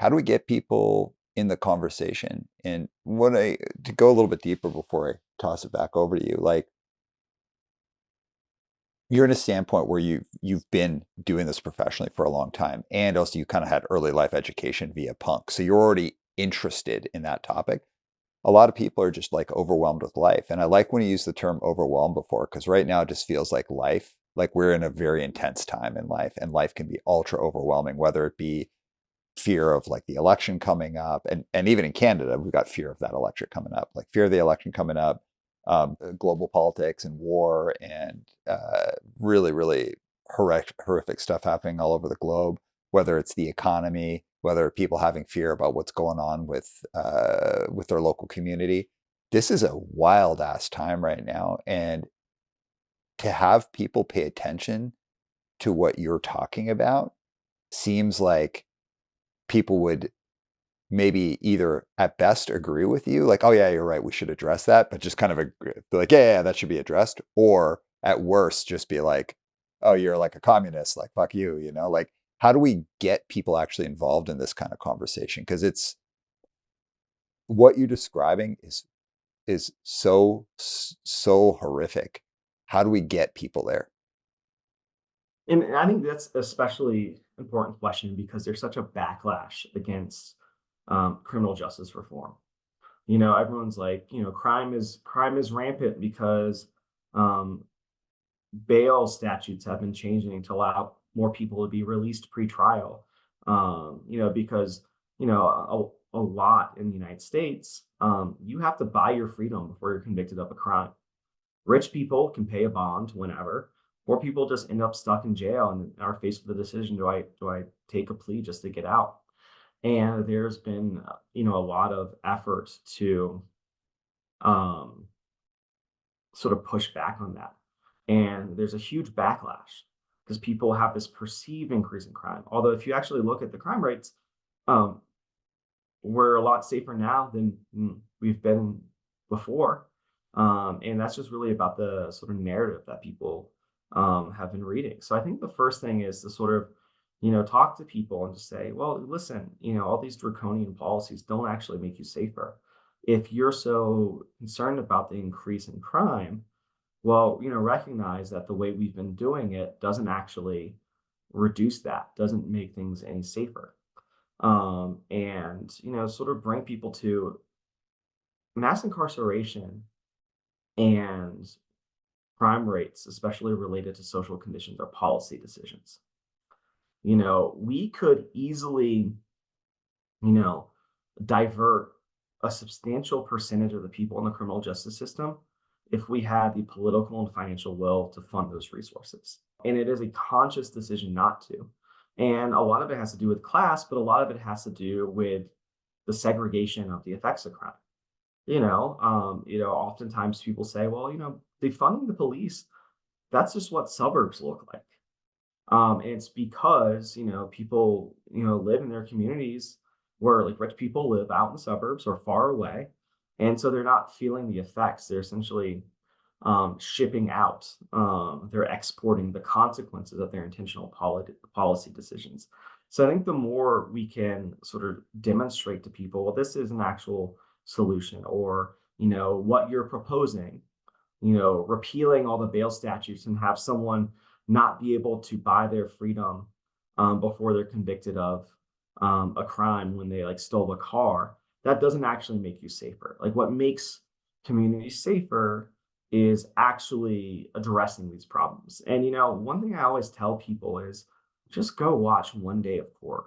how do we get people in the conversation? And what I to go a little bit deeper before I toss it back over to you, like you're in a standpoint where you've been doing this professionally for a long time, and also you kind of had early life education via punk. So you're already interested in that topic. A lot of people are just like overwhelmed with life. And I like when you use the term overwhelmed before, because right now it just feels like life, like we're in a very intense time in life, and life can be ultra overwhelming, whether it be fear of like the election coming up, and even in Canada we've got fear of that election coming up, like fear of the election coming up, global politics and war, and really horrific stuff happening all over the globe, whether it's the economy, whether people having fear about what's going on with their local community. This is a wild ass time right now, and to have people pay attention to what you're talking about seems like people would maybe either at best agree with you, like, oh yeah, you're right, we should address that, but just kind of agree, be like, yeah, that should be addressed, or at worst, just be like, oh, you're like a communist, like fuck you, like how do we get people actually involved in this kind of conversation? Because it's what you're describing is so horrific. How do we get people there? And I think that's especially important question because there's such a backlash against criminal justice reform. Everyone's like, crime is rampant because um, bail statutes have been changing to allow more people to be released pre-trial. Because a lot in the United States, you have to buy your freedom before you're convicted of a crime. Rich people can pay a bond whenever. Poor people just end up stuck in jail and are faced with the decision: do I take a plea just to get out? And there's been a lot of effort to um, sort of push back on that. And there's a huge backlash because people have this perceived increase in crime. Although if you actually look at the crime rates, um, we're a lot safer now than we've been before. And that's just really about the sort of narrative that people have been reading. So I think the first thing is to sort of, talk to people and just say, well, listen, all these draconian policies don't actually make you safer. If you're so concerned about the increase in crime, well, recognize that the way we've been doing it doesn't actually reduce that, doesn't make things any safer. And sort of bring people to mass incarceration and crime rates, especially related to social conditions, or policy decisions. We could easily, you know, divert a substantial percentage of the people in the criminal justice system if we had the political and financial will to fund those resources. And it is a conscious decision not to. And a lot of it has to do with class, but a lot of it has to do with the segregation of the effects of crime. Oftentimes people say, well, defunding the police, that's just what suburbs look like. And it's because, people, live in their communities where like rich people live out in the suburbs or far away. And so they're not feeling the effects. They're essentially shipping out, they're exporting the consequences of their intentional policy decisions. So I think the more we can sort of demonstrate to people, well, this is an actual solution, or, what you're proposing, repealing all the bail statutes and have someone not be able to buy their freedom before they're convicted of a crime when they like stole a car, that doesn't actually make you safer. Like what makes communities safer is actually addressing these problems. And one thing I always tell people is just go watch one day of court.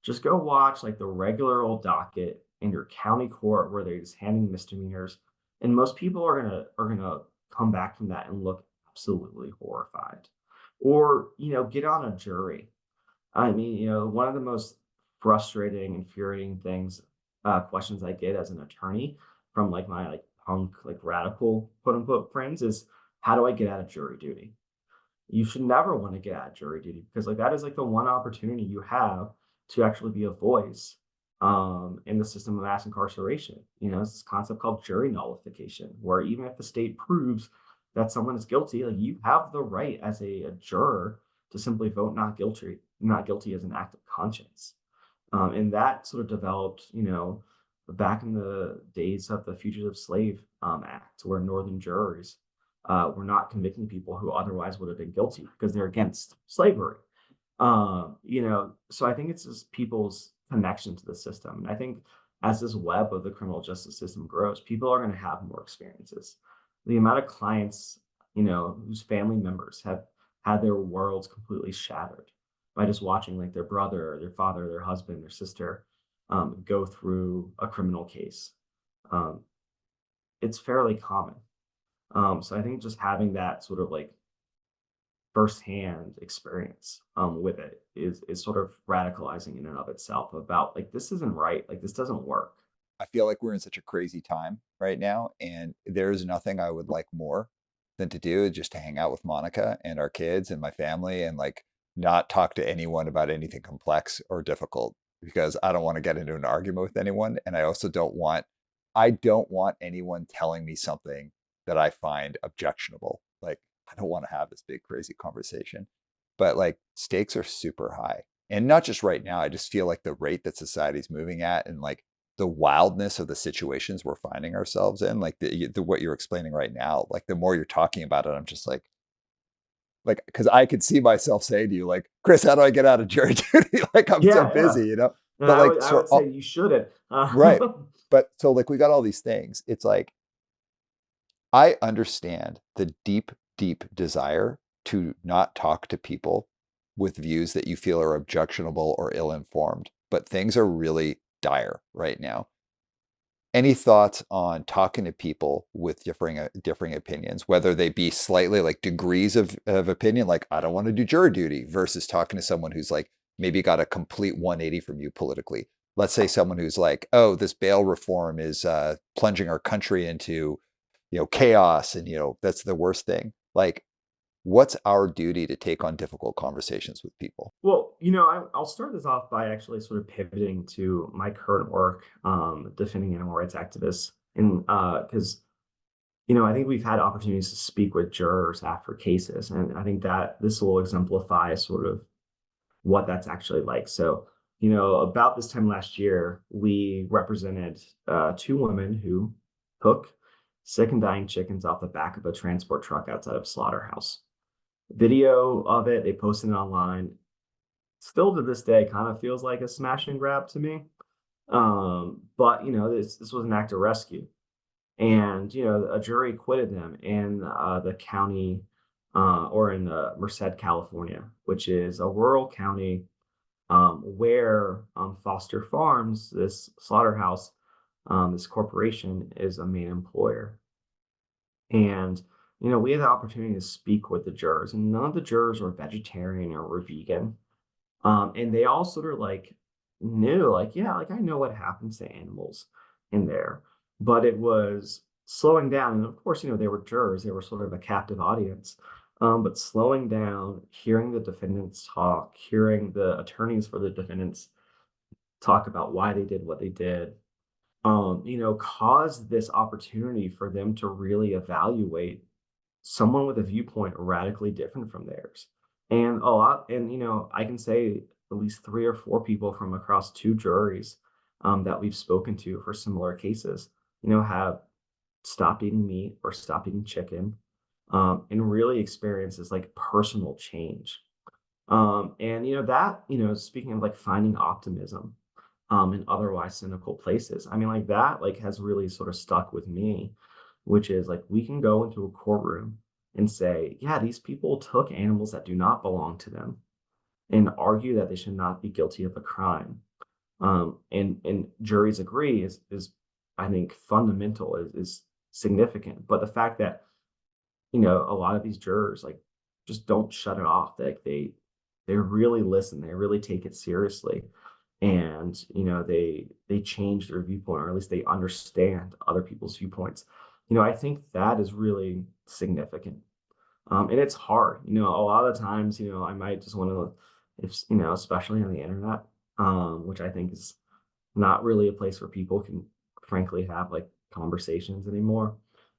Just go watch like the regular old docket in your county court where they're just handing misdemeanors. And most people are gonna come back from that and look absolutely horrified. Or, get on a jury. I mean, one of the most frustrating, infuriating things, questions I get as an attorney from like my like punk, like radical quote unquote friends is, how do I get out of jury duty? You should never want to get out of jury duty because like that is like the one opportunity you have to actually be a voice in the system of mass incarceration. It's this concept called jury nullification, where even if the state proves that someone is guilty, like you have the right as a juror to simply vote not guilty as an act of conscience. And that sort of developed, back in the days of the Fugitive Slave Act, where Northern jurors were not convicting people who otherwise would have been guilty because they're against slavery. So I think it's just people's connection to the system. And I think as this web of the criminal justice system grows, people are going to have more experiences. The amount of clients, whose family members have had their worlds completely shattered by just watching like their brother, their father, their husband, their sister go through a criminal case. Um, it's fairly common. So I think just having that sort of like firsthand experience with it is sort of radicalizing in and of itself about like this isn't right, like this doesn't work. I feel like we're in such a crazy time right now, and there's nothing I would like more than to do just to hang out with Monica and our kids and my family and like not talk to anyone about anything complex or difficult because I don't want to get into an argument with anyone. And I don't want anyone telling me something that I find objectionable. Like, I don't want to have this big, crazy conversation. But like, stakes are super high. And not just right now. I just feel like the rate that society's moving at and like the wildness of the situations we're finding ourselves in, like the what you're explaining right now, like the more you're talking about it, I'm just like, because I could see myself saying to you, like, Chris, how do I get out of jury duty? Like, I'm so Yeah, yeah. busy, you know? And But I like, would I so, would say you shouldn't. right. But so, like, we got all these things. It's like, I understand the deep, deep desire to not talk to people with views that you feel are objectionable or ill informed, but things are really dire right now. Any thoughts on talking to people with differing opinions, whether they be slightly like degrees of opinion, like I don't want to do jury duty, versus talking to someone who's like maybe got a complete 180 from you politically. Let's say someone who's like, oh, this bail reform is plunging our country into, chaos, and that's the worst thing. Like, what's our duty to take on difficult conversations with people? Well, I'll start this off by actually sort of pivoting to my current work, defending animal rights activists, and because I think we've had opportunities to speak with jurors after cases, and I think that this will exemplify sort of what that's actually like. So, about this time last year, we represented two women who took sick and dying chickens off the back of a transport truck outside of a slaughterhouse. Video of it, they posted it online. Still to this day, kind of feels like a smash and grab to me. But this was an act of rescue, and a jury acquitted them in the county, or in Merced, California, which is a rural county where Foster Farms, this slaughterhouse, this corporation, is a main employer. And we had the opportunity to speak with the jurors, and none of the jurors were vegetarian or were vegan. And they all sort of like knew, like, yeah, like I know what happens to animals in there, but it was slowing down. And of course, they were jurors, they were sort of a captive audience. But slowing down, hearing the defendants talk, hearing the attorneys for the defendants talk about why they did what they did, caused this opportunity for them to really evaluate someone with a viewpoint radically different from theirs. And a lot, and I can say at least three or four people from across two juries that we've spoken to for similar cases, have stopped eating meat or stopped eating chicken, and really experiences like personal change. And that, speaking of like finding optimism in otherwise cynical places, I mean, like that like has really sort of stuck with me, which is like we can go into a courtroom and say, yeah, these people took animals that do not belong to them and argue that they should not be guilty of a crime. And juries agree is I think fundamental, is significant. But the fact that a lot of these jurors like just don't shut it off. Like they really listen. They really take it seriously, and they change their viewpoint, or at least they understand other people's viewpoints. I think that is really significant. And it's hard. A lot of the times, I might just want to, if especially on the internet, which I think is not really a place where people can frankly have like conversations anymore.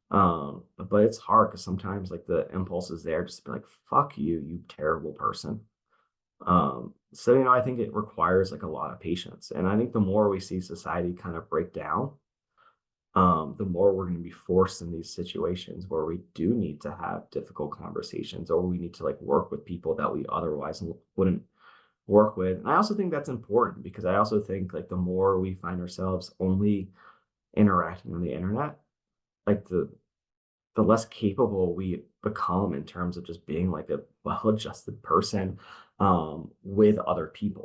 But it's hard because sometimes like the impulse is there just to be like, fuck you, you terrible person. So, I think it requires like a lot of patience. And I think the more we see society kind of break down, the more we're going to be forced in these situations where we do need to have difficult conversations, or we need to like work with people that we otherwise wouldn't work with. And I also think that's important because I also think like the more we find ourselves only interacting on the internet, like the less capable we become in terms of just being like a well-adjusted person with other people.